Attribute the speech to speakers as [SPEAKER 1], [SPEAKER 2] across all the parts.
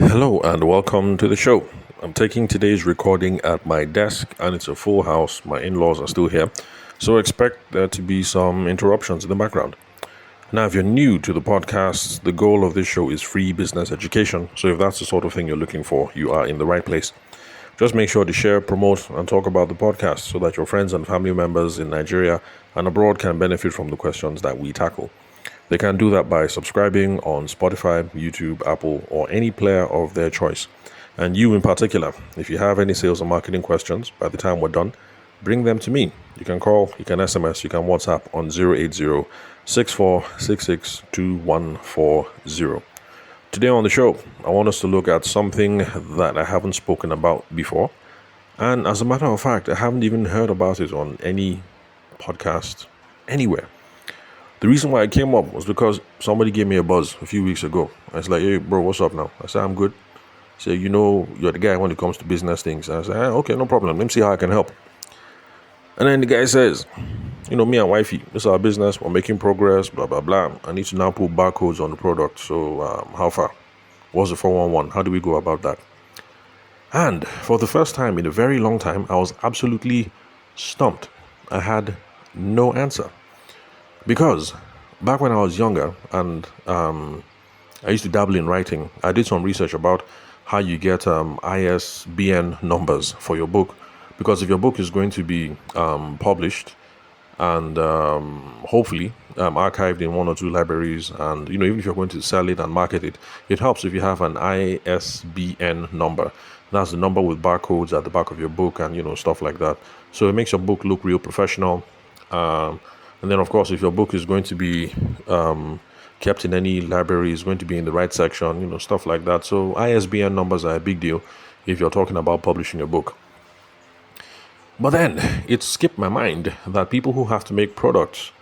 [SPEAKER 1] Hello and welcome to the show. I'm taking today's recording at my desk and it's a full house. My in laws are still here, so expect there to be some interruptions in the background. Now, if you're new to the podcast, the goal of this show is free business education. So if that's the sort of thing you're looking for, you are in the right place. Just make sure to share, promote, and talk about the podcast so that your friends and family members in Nigeria and abroad can benefit from the questions that we tackle. They can do that by subscribing on Spotify, YouTube, Apple, or any player of their choice. And you in particular, if you have any sales or marketing questions by the time we're done, bring them to me. You can call, you can SMS, you can WhatsApp on 080 6466 2140. Today on the show, I want us to look at something that I haven't spoken about before. And as a matter of fact, I haven't even heard about it on any podcast anywhere. The reason why I came up was because somebody gave me a buzz a few weeks ago. I was like, hey, bro, what's up now? I said, I'm good. He said, you're the guy when it comes to business things. And I said, okay, no problem. Let me see how I can help. And then the guy says, me and wifey, this is our business. We're making progress, blah, blah, blah. I need to now put barcodes on the product. So how far? What's the 411? How do we go about that? And for the first time in a very long time, I was absolutely stumped. I had no answer. Because back when I was younger and I used to dabble in writing, I did some research about how you get ISBN numbers for your book. Because if your book is going to be published and hopefully archived in one or two libraries, and even if you're going to sell it and market it, it helps if you have an ISBN number. That's the number with barcodes at the back of your book and stuff like that. So it makes your book look real professional. And then, of course, if your book is going to be kept in any library, it's going to be in the right section, stuff like that. So ISBN numbers are a big deal if you're talking about publishing a book. But then it skipped my mind that people who have to make products,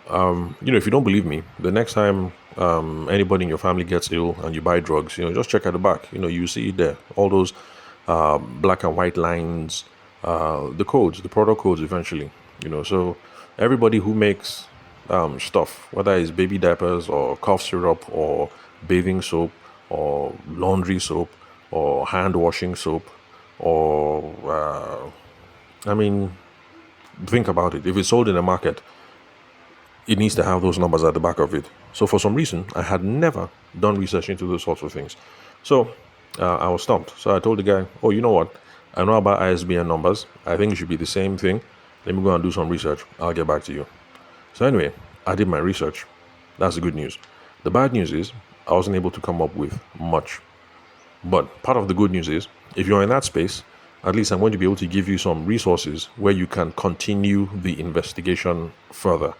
[SPEAKER 1] if you don't believe me, the next time anybody in your family gets ill and you buy drugs, just check at the back. You see it there, all those black and white lines, the codes, the product codes eventually, so everybody who makes stuff, whether it's baby diapers or cough syrup or bathing soap or laundry soap or hand washing soap or, think about it. If it's sold in the market, it needs to have those numbers at the back of it. So for some reason, I had never done research into those sorts of things. So I was stumped. So I told the guy, oh, you know what? I know about ISBN numbers. I think it should be the same thing. Let me go and do some research. I'll get back to you. So anyway, I did my research. That's the good news. The bad news is I wasn't able to come up with much. But part of the good news is if you're in that space, at least I'm going to be able to give you some resources where you can continue the investigation further.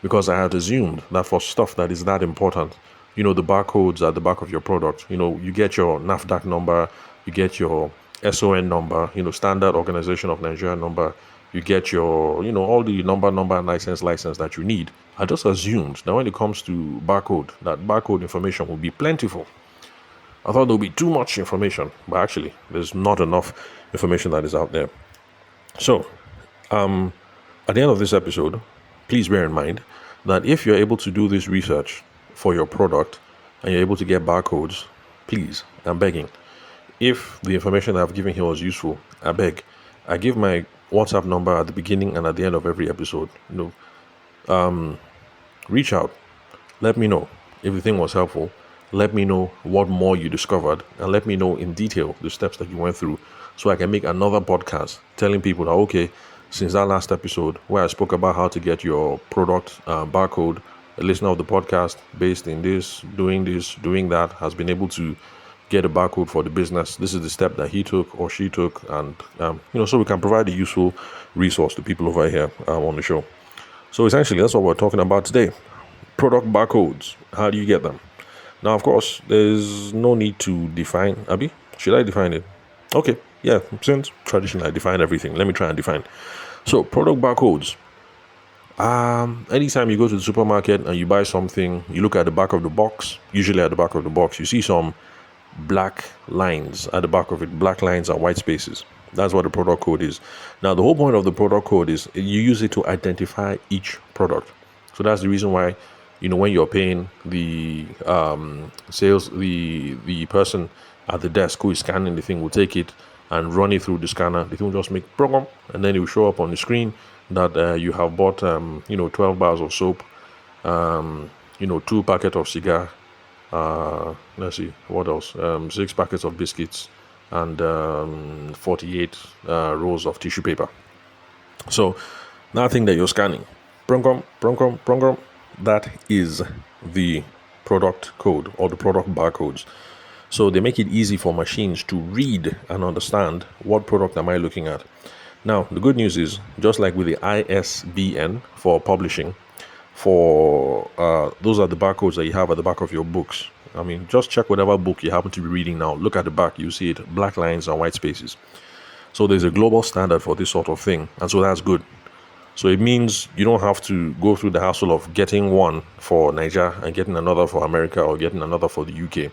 [SPEAKER 1] Because I had assumed that for stuff that is that important, the barcodes at the back of your product, you get your NAFDAC number, you get your SON number, Standard Organization of Nigeria number, you get your, all the number, license that you need. I just assumed that when it comes to barcode, that barcode information will be plentiful. I thought there would be too much information, but actually, there's not enough information that is out there. So, at the end of this episode, please bear in mind that if you're able to do this research for your product and you're able to get barcodes, please, I'm begging. If the information I've given here was useful, I beg. I give my WhatsApp number at the beginning and at the end of every episode. Reach out. Let me know if the thing was helpful. Let me know what more you discovered and let me know in detail the steps that you went through so I can make another podcast telling people that, okay, since that last episode where I spoke about how to get your product barcode, a listener of the podcast based in this, doing that, has been able to get a barcode for the business. This is the step that he took or she took, and so we can provide a useful resource to people over here on the show. So essentially, that's what we're talking about today. Product barcodes. How do you get them? Now, of course, there's no need to define. Abby, should I define it? Okay, yeah. Since traditionally I define everything, let me try and define. So, product barcodes. Anytime you go to the supermarket and you buy something, you look at the back of the box. Usually at the back of the box, you see some black lines at the back of it. Black lines are white spaces. That's what the product code is. Now, the whole point of the product code is you use it to identify each product. So that's the reason why when you're paying the sales, the person at the desk who is scanning the thing will take it and run it through the scanner. The thing will just make program, and then it will show up on the screen that you have bought 12 bars of soap, 2 packets of cigar, let's see what else, 6 packets of biscuits, and 48 rolls of tissue paper. So that thing that you're scanning, program, that is the product code or the product barcodes. So they make it easy for machines to read and understand what product am I looking at. Now, the good news is, just like with the ISBN for publishing, for those are the barcodes that you have at the back of your books. I mean, just check whatever book you happen to be reading now. Look at the back, you see it, black lines and white spaces. So there's a global standard for this sort of thing, and so that's good. So it means you don't have to go through the hassle of getting one for Nigeria and getting another for America or getting another for the UK.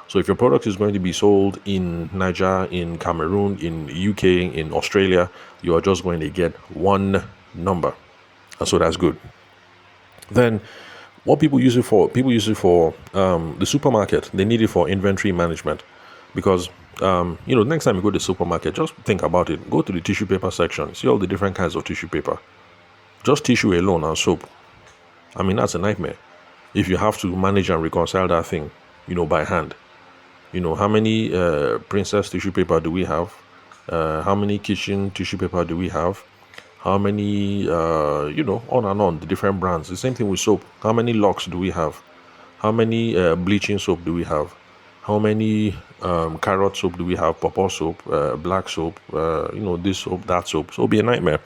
[SPEAKER 1] So if your product is going to be sold in Nigeria, in Cameroon, in UK, in Australia, you are just going to get one number. And so that's good. Then what people use it for? People use it for the supermarket. They need it for inventory management. Because, next time you go to the supermarket, just think about it. Go to the tissue paper section. See all the different kinds of tissue paper. Just tissue alone and soap. I mean, that's a nightmare. If you have to manage and reconcile that thing, by hand. How many princess tissue paper do we have? How many kitchen tissue paper do we have? How many, on and on, the different brands. The same thing with soap. How many locks do we have? How many bleaching soap do we have? How many carrot soap do we have? Pawpaw soap, black soap, this soap, that soap. So it'll be a nightmare.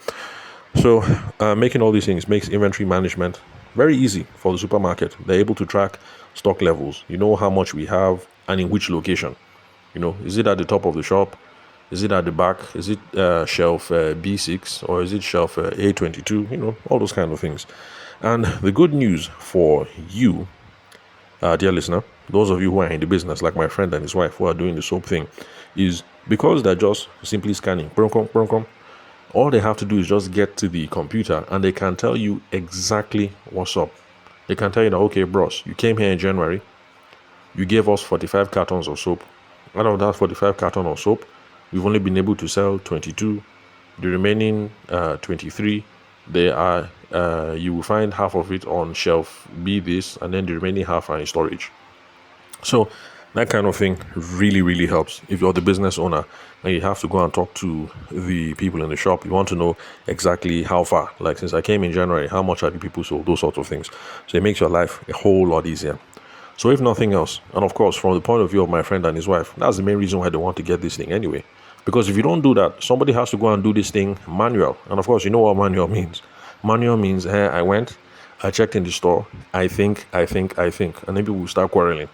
[SPEAKER 1] So making all these things makes inventory management very easy for the supermarket. They're able to track stock levels. You know how much we have and in which location. Is it at the top of the shop? Is it at the back? Is it shelf B6 or is it shelf A22? All those kind of things. And the good news for you, dear listener, those of you who are in the business, like my friend and his wife who are doing the soap thing, is because they're just simply scanning, all they have to do is just get to the computer and they can tell you exactly what's up. They can tell you that, okay, bros, you came here in January, you gave us 45 cartons of soap. Out of that 45 cartons of soap, we've only been able to sell 22. The remaining 23, they are you will find half of it on shelf B this, and then the remaining half are in storage. So that kind of thing really, really helps. If you're the business owner and you have to go and talk to the people in the shop, you want to know exactly how far. Like, since I came in January, how much are the people sold? Those sorts of things. So it makes your life a whole lot easier. So if nothing else, and of course, from the point of view of my friend and his wife, that's the main reason why they want to get this thing anyway. Because if you don't do that, somebody has to go and do this thing manual. And of course, you know what manual means. Manual means, hey, I went, I checked in the store, I think, and then people will start quarreling.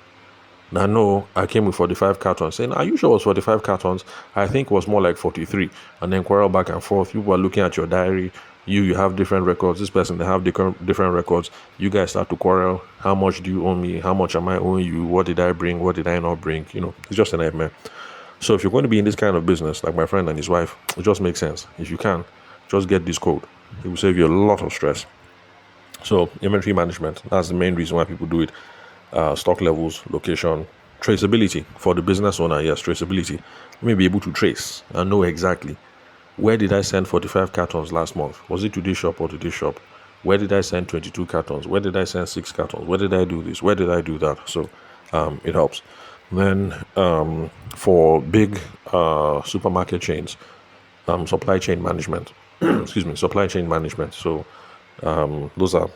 [SPEAKER 1] Now, no, I came with 45 cartons, saying, are you sure it was 45 cartons? I think it was more like 43. And then quarrel back and forth. People are looking at your diary. You have different records. This person, they have different records. You guys start to quarrel. How much do you owe me? How much am I owing you? What did I bring? What did I not bring? It's just a nightmare. So if you're going to be in this kind of business, like my friend and his wife, it just makes sense. If you can, just get this code. It will save you a lot of stress. So inventory management, that's the main reason why people do it. Stock levels, location, traceability for the business owner. Yes, traceability. Let me be able to trace and know exactly, where did I send 45 cartons last month? Was it to this shop or to this shop? Where did I send 22 cartons? Where did I send 6 cartons? Where did I do this? Where did I do that? So it helps. Then for big supermarket chains, supply chain management. Supply chain management. So those are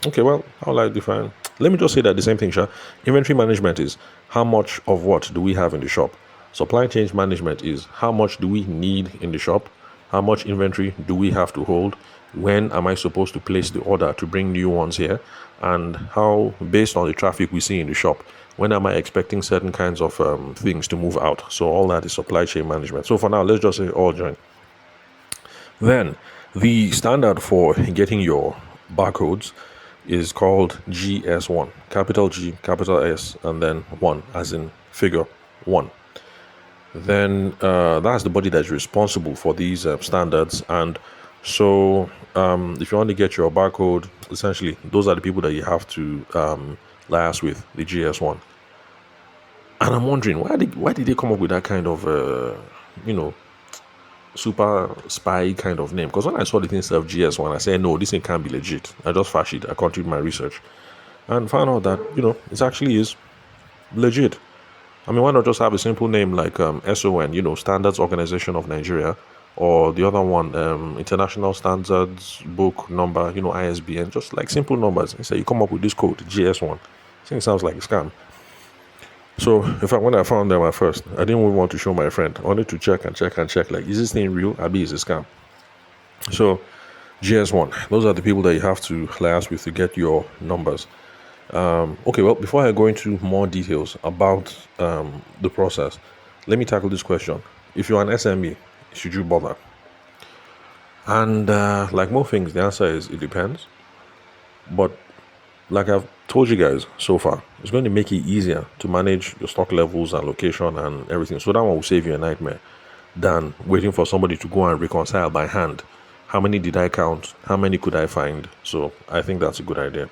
[SPEAKER 1] okay, well, how will I define? Let me just say that the same thing, Sha. Inventory management is how much of what do we have in the shop. Supply chain management is how much do we need in the shop, how much inventory do we have to hold, when am I supposed to place the order to bring new ones here, and how, based on the traffic we see in the shop, when am I expecting certain kinds of things to move out. So all that is supply chain management. So for now, let's just say all join. Then the standard for getting your barcodes is called GS1, capital G, capital S, and then 1, as in figure 1. Then that's the body that's responsible for these standards, and So if you want to get your barcode, essentially those are the people that you have to liaise with, the GS1. And I'm wondering why did they come up with that kind of you know super spy kind of name? Because when I saw the thing of GS1, I said no, this thing can't be legit. I just fashed it. I continued my research and found out that it actually is legit. I mean, why not just have a simple name like SON, Standards Organization of Nigeria, or the other one, International Standards Book Number, ISBN, just like simple numbers. And say you come up with this code, GS1. I think it sounds like a scam. So, in fact, when I found them at first, I didn't even want to show my friend. I wanted to check and check and check, like, is this thing real? Abi, is it a scam? So, GS1, those are the people that you have to liaise with to get your numbers. Okay, well, before I go into more details about the process, let me tackle this question. If you're an SME, should you bother? And like most things, the answer is it depends. But like I've told you guys so far, it's going to make it easier to manage your stock levels and location and everything. So that one will save you a nightmare than waiting for somebody to go and reconcile by hand. How many did I count? How many could I find? So I think that's a good idea.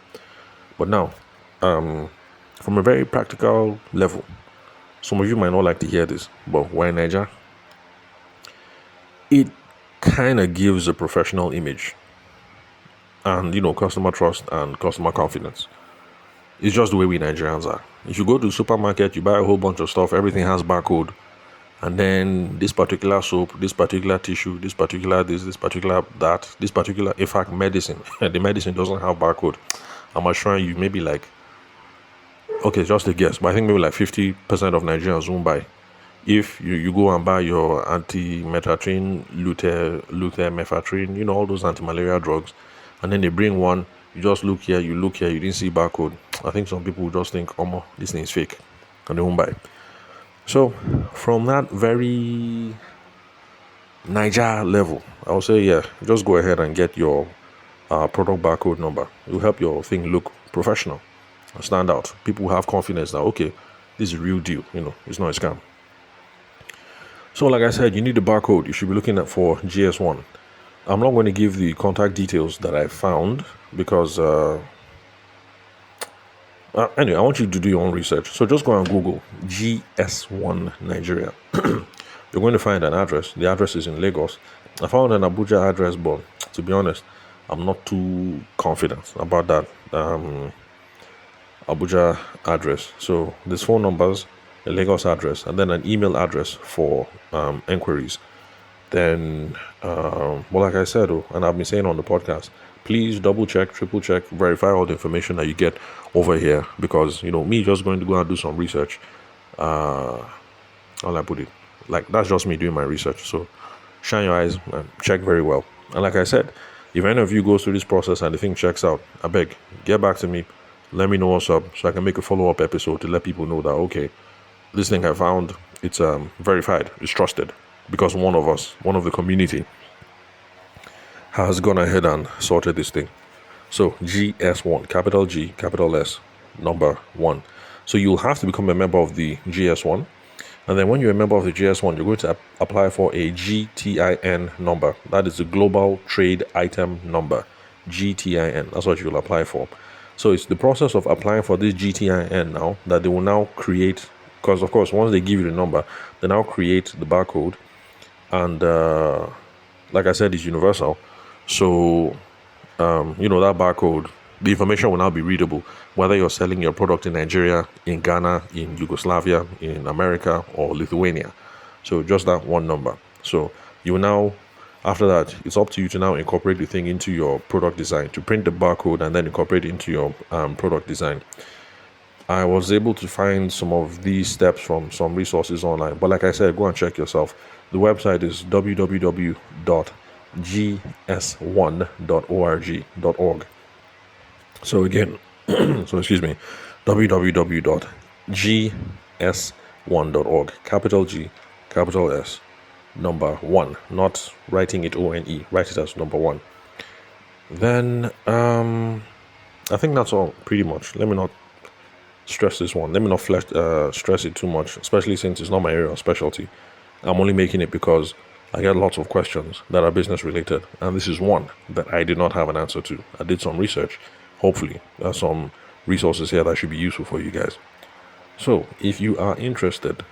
[SPEAKER 1] But now, from a very practical level, some of you might not like to hear this, but we're in Nigeria. It kind of gives a professional image and customer trust and customer confidence. It's just the way we Nigerians are. If you go to the supermarket, you buy a whole bunch of stuff, everything has barcode, and then this particular soap, this particular tissue, this particular this particular that, this particular, in fact, medicine, the medicine doesn't have barcode. I'm assuring you, maybe like, okay, just a guess, but I think maybe like 50% of Nigerians won't buy. If you go and buy your anti-metatrin, luthermephatrin, all those anti-malaria drugs, and then they bring one, you just look here, you didn't see barcode. I think some people will just think, oh, this thing is fake, and they won't buy. So, from that very Niger level, I would say, yeah, just go ahead and get your product barcode number. It will help your thing look professional and stand out. People will have confidence that, okay, this is a real deal, it's not a scam. So, like I said, you need the barcode. You should be looking at for GS1. I'm not going to give the contact details that I found because, anyway, I want you to do your own research. So just go and Google GS1 Nigeria. You're going to find an address. The address is in Lagos. I found an Abuja address, but to be honest, I'm not too confident about that Abuja address. So there's phone numbers, a Lagos address, and then an email address for enquiries. Then, well, like I said, and I've been saying on the podcast, please double check, triple check, verify all the information that you get over here, because me just going to go and do some research. How I put it, like that's just me doing my research. So shine your eyes and check very well. And like I said, if any of you goes through this process and the thing checks out, I beg, get back to me, let me know what's up, so I can make a follow-up episode to let people know that okay, this thing I found, it's verified, it's trusted, because one of the community has gone ahead and sorted this thing. So GS1, capital G, capital S, number 1. So you'll have to become a member of the GS1. And then when you're a member of the GS1, you're going to apply for a GTIN number. That is the Global Trade Item Number, GTIN. That's what you'll apply for. So it's the process of applying for this GTIN now that they will now create, because of course, once they give you the number, they now create the barcode. And like I said, it's universal. So, that barcode, the information will now be readable, whether you're selling your product in Nigeria, in Ghana, in Yugoslavia, in America, or Lithuania. So just that one number. So you will now, after that, it's up to you to now incorporate the thing into your product design, to print the barcode and then incorporate it into your product design. I was able to find some of these steps from some resources online, but like I said, go and check yourself. The website is www.gs1.org. So again, www.gs1.org, capital G, capital S, number 1, not writing it O-N-E, write it as number 1. Then, I think that's all, pretty much. Let me not stress this one. Let me not stress it too much, especially since it's not my area of specialty. I'm only making it because I get lots of questions that are business related, and this is one that I did not have an answer to. I did some research. Hopefully, there's some resources here that should be useful for you guys. So, if you are interested,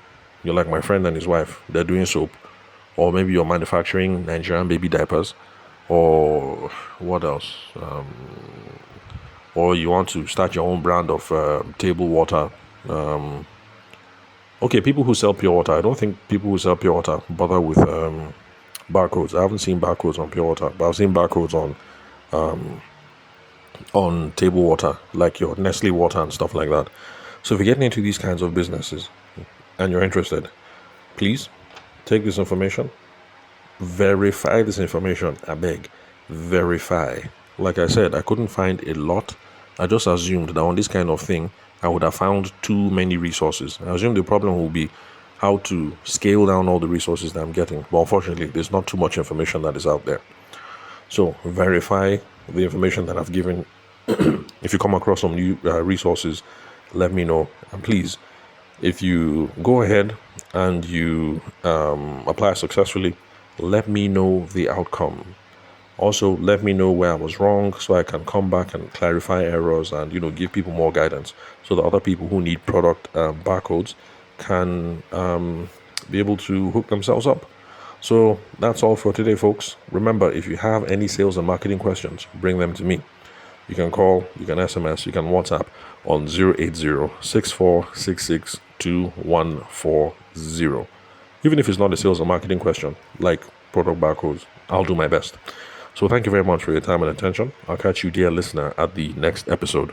[SPEAKER 1] you're like my friend and his wife, they're doing soap, or maybe you're manufacturing Nigerian baby diapers, or what else? Or you want to start your own brand of table water. Okay, people who sell pure water. I don't think people who sell pure water bother with barcodes. I haven't seen barcodes on pure water, but I've seen barcodes on table water, like your Nestle water and stuff like that. So if you're getting into these kinds of businesses and you're interested, please take this information, verify this information. I beg, verify. Like I said, I couldn't find a lot. I just assumed that on this kind of thing, I would have found too many resources. I assumed the problem will be how to scale down all the resources that I'm getting. But unfortunately, there's not too much information that is out there. So verify the information that I've given. If you come across some new resources, let me know. And please, if you go ahead and you apply successfully, let me know the outcome. Also, let me know where I was wrong so I can come back and clarify errors and, give people more guidance so that other people who need product barcodes can be able to hook themselves up. So that's all for today, folks. Remember, if you have any sales and marketing questions, bring them to me. You can call, you can SMS, you can WhatsApp on 080-6466-2140. Even if it's not a sales or marketing question, like product barcodes, I'll do my best. So thank you very much for your time and attention. I'll catch you, dear listener, at the next episode.